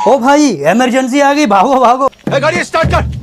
ओ भाई इमरजेंसी आ गई, भागो भागो। गाड़ी स्टार्ट कर।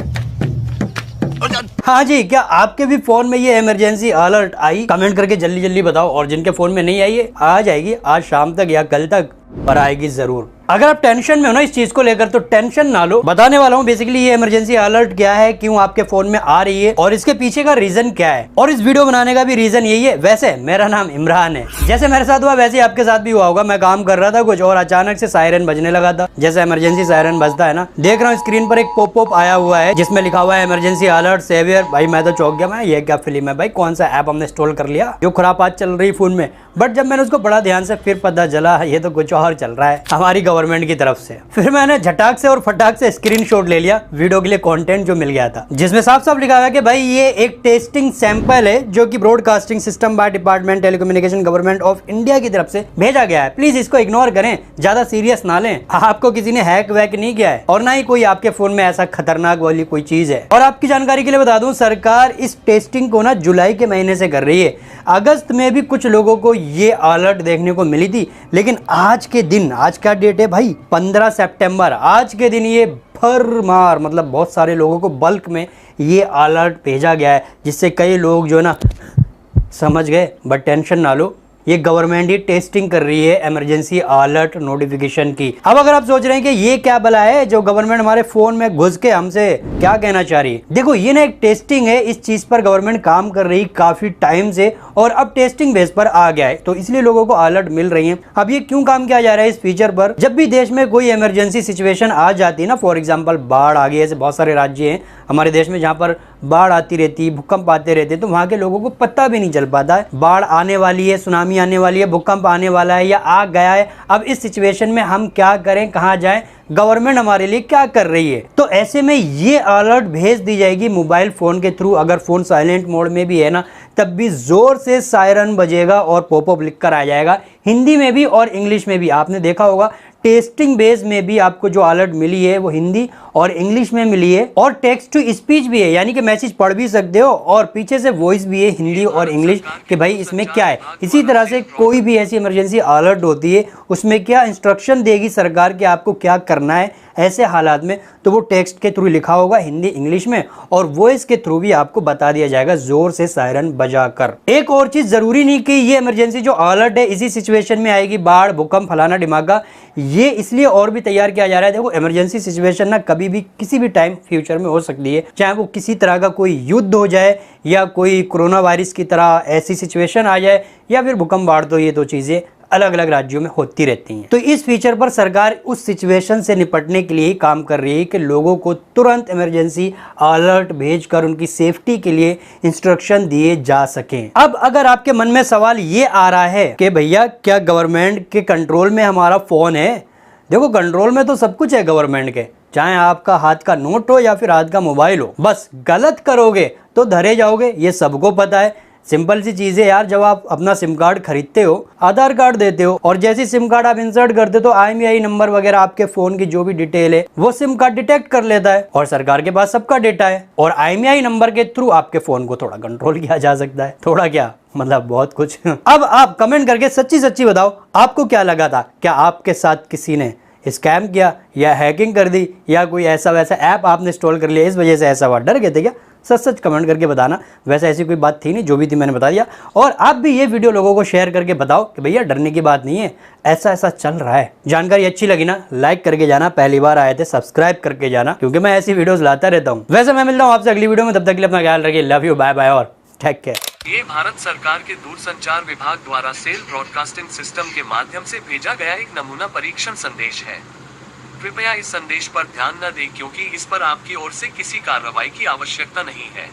हाँ जी, क्या आपके भी फोन में ये इमरजेंसी अलर्ट आई? कमेंट करके जल्दी जल्दी बताओ। और जिनके फोन में नहीं आई है, आ जाएगी आज शाम तक या कल तक, पर आएगी जरूर। अगर आप टेंशन में हो ना इस चीज को लेकर, तो टेंशन ना लो, बताने वाला हूँ बेसिकली ये इमरजेंसी अलर्ट क्या है, क्यों आपके फोन में आ रही है और इसके पीछे का रीजन क्या है। और इस वीडियो बनाने का भी रीजन यही है। वैसे मेरा नाम इमरान है, जैसे मेरे साथ हुआ वैसे आपके साथ भी हुआ होगा। मैं काम कर रहा था कुछ और अचानक से सायरन बजने लगा था, जैसे इमरजेंसी सायरन बजता है ना। देख रहा हूँ स्क्रीन पर एक पॉपअप आया हुआ है जिसमें लिखा हुआ है इमरजेंसी अलर्ट सेवियर। भाई मैं तो चौंक गया, मैं ये क्या फिल्म है भाई, कौन सा ऐप हमने इंस्टॉल कर लिया, जो खुरापात चल रही फोन में। बट जब मैंने उसको बड़ा ध्यान से फिर पता चला ये तो कुछ और चल रहा है हमारी गवर्नमेंट की तरफ से। फिर मैंने झटाक से और फटाक से स्क्रीनशॉट ले लिया वीडियो के लिए कंटेंट जो मिल गया था, जिसमें साफ साफ लिखा हुआ है कि भाई ये एक टेस्टिंग सैंपल है जो कि broadcasting system by department telecommunication government of India की तरफ से भेजा गया है। प्लीज इसको इग्नोर करें, ज्यादा सीरियस ना लें। आपको किसी ने हैक वैक नहीं किया है और ना ही कोई आपके फोन में ऐसा खतरनाक वाली कोई चीज है। और आपकी जानकारी के लिए बता दूं, सरकार इस टेस्टिंग को ना जुलाई के महीने से कर रही है। अगस्त में भी कुछ लोगों को ये अलर्ट देखने को मिली थी, लेकिन आज के दिन, आज क्या डेट है भाई, 15 सितंबर, आज के दिन ये भरमार मतलब बहुत सारे लोगों को बल्क में ये अलर्ट भेजा गया है, जिससे कई लोग जो ना समझ गए। बट टेंशन ना लो, ये गवर्नमेंट ही टेस्टिंग कर रही है इमरजेंसी अलर्ट नोटिफिकेशन की। अब अगर आप सोच रहे हैं कि ये क्या भला है जो गवर्नमेंट हमारे फोन में घुस के हमसे क्या कहना चाह रही है, देखो ये ना एक टेस्टिंग है। इस चीज पर गवर्नमेंट काम कर रही काफी टाइम से और अब टेस्टिंग बेस पर आ गया है, तो इसलिए लोगों को अलर्ट मिल रही है। अब ये क्यों काम किया जा रहा है इस फीचर पर? जब भी देश में कोई इमरजेंसी सिचुएशन आ जाती है ना, फॉर एग्जाम्पल बाढ़ आ गई, ऐसे बहुत सारे राज्य हैं हमारे देश में जहाँ पर बाढ़ आती रहती है, भूकंप आते रहते हैं, तो वहाँ के लोगों को पता भी नहीं चल पाता है बाढ़ आने वाली है, सुनामी आने वाली है, भूकंप आने वाला है या आ गया है। अब इस सिचुएशन में हम क्या करें, कहाँ जाएं, गवर्नमेंट हमारे लिए क्या कर रही है? तो ऐसे में ये अलर्ट भेज दी जाएगी मोबाइल फोन के थ्रू। अगर फोन साइलेंट मोड में भी है ना, तब भी जोर से सायरन बजेगा और पॉपअप लिख कर आ जाएगा, हिंदी में भी और इंग्लिश में भी। आपने देखा होगा टेस्टिंग बेस में भी आपको जो अलर्ट मिली है वो हिंदी और इंग्लिश में मिली है, और टेक्स्ट टू स्पीच भी है, यानी कि मैसेज पढ़ भी सकते हो और पीछे से वॉइस भी है हिंदी और इंग्लिश कि भाई इसमें क्या है। इसी तरह से कोई भी ऐसी इमरजेंसी अलर्ट होती है उसमें क्या इंस्ट्रक्शन देगी सरकार कि आपको क्या करना है ऐसे हालात में, तो वो टेक्स्ट के थ्रू लिखा होगा हिंदी इंग्लिश में, और वॉइस के थ्रू भी आपको बता दिया जाएगा जोर से सायरन बजाकर। एक और चीज जरूरी नहीं कि ये इमरजेंसी जो अलर्ट है इसी सिचुएशन में आएगी, बाढ़ भूकंप फलाना डिमाका, ये इसलिए और भी तैयार किया जा रहा है। देखो इमरजेंसी सिचुएशन ना कभी भी किसी भी टाइम फ्यूचर में हो सकती है, चाहे वो किसी तरह का कोई युद्ध हो जाए या कोई कोरोना वायरस की तरह ऐसी सिचुएशन आ जाए या फिर भूकंप बाढ़, तो ये दो चीजें अलग अलग राज्यों में होती रहती हैं। तो इस फीचर पर सरकार उस सिचुएशन से निपटने के लिए ही काम कर रही है कि लोगों को तुरंत इमरजेंसी अलर्ट भेजकर उनकी सेफ्टी के लिए इंस्ट्रक्शन दिए जा सकें। अब अगर आपके मन में सवाल ये आ रहा है कि भैया क्या गवर्नमेंट के कंट्रोल में हमारा फोन है? देखो कंट्रोल में तो सब कुछ है गवर्नमेंट के, चाहे आपका हाथ का नोट हो या फिर हाथ का मोबाइल हो, बस गलत करोगे तो धरे जाओगे, ये सबको पता है। सिंपल सी चीज है यार, जब आप अपना सिम कार्ड खरीदते हो, आधार कार्ड देते हो और जैसे सिम कार्ड आप इंसर्ट करते हो तो IMEI नंबर वगैरह आपके फोन की जो भी डिटेल है वो सिम कार्ड डिटेक्ट कर लेता है, और सरकार के पास सबका डेटा है, और IMEI नंबर के थ्रू आपके फोन को थोड़ा कंट्रोल किया जा सकता है। थोड़ा क्या मतलब बहुत कुछ। अब आप कमेंट करके सच्ची सच्ची बताओ, आपको क्या लगा था? क्या आपके साथ किसी ने स्कैम किया या हैकिंग कर दी या कोई ऐसा वैसा ऐप आपने इंस्टॉल कर लिया, इस वजह से ऐसा हुआ? डर गए थे क्या? सच सच कमेंट करके बताना। वैसे ऐसी कोई बात थी नहीं, जो भी थी मैंने बता दिया। और आप भी ये वीडियो लोगों को शेयर करके बताओ कि भैया डरने की बात नहीं है, ऐसा ऐसा चल रहा है। जानकारी अच्छी लगी ना, लाइक करके जाना, पहली बार आए थे सब्सक्राइब करके जाना, क्योंकि मैं ऐसी वीडियोस लाता रहता हूँ। वैसे मैं मिलता हूँ आपसे अगली वीडियो में, तब तक के लिए अपना ख्याल रखिए। लव यू, बाय बाय और टेक केयर। ये भारत सरकार के दूरसंचार विभाग द्वारा सेल ब्रॉडकास्टिंग सिस्टम के माध्यम से भेजा गया एक नमूना परीक्षण संदेश है। कृपया इस संदेश पर ध्यान न दें क्योंकि इस पर आपकी ओर से किसी कार्रवाई की आवश्यकता नहीं है।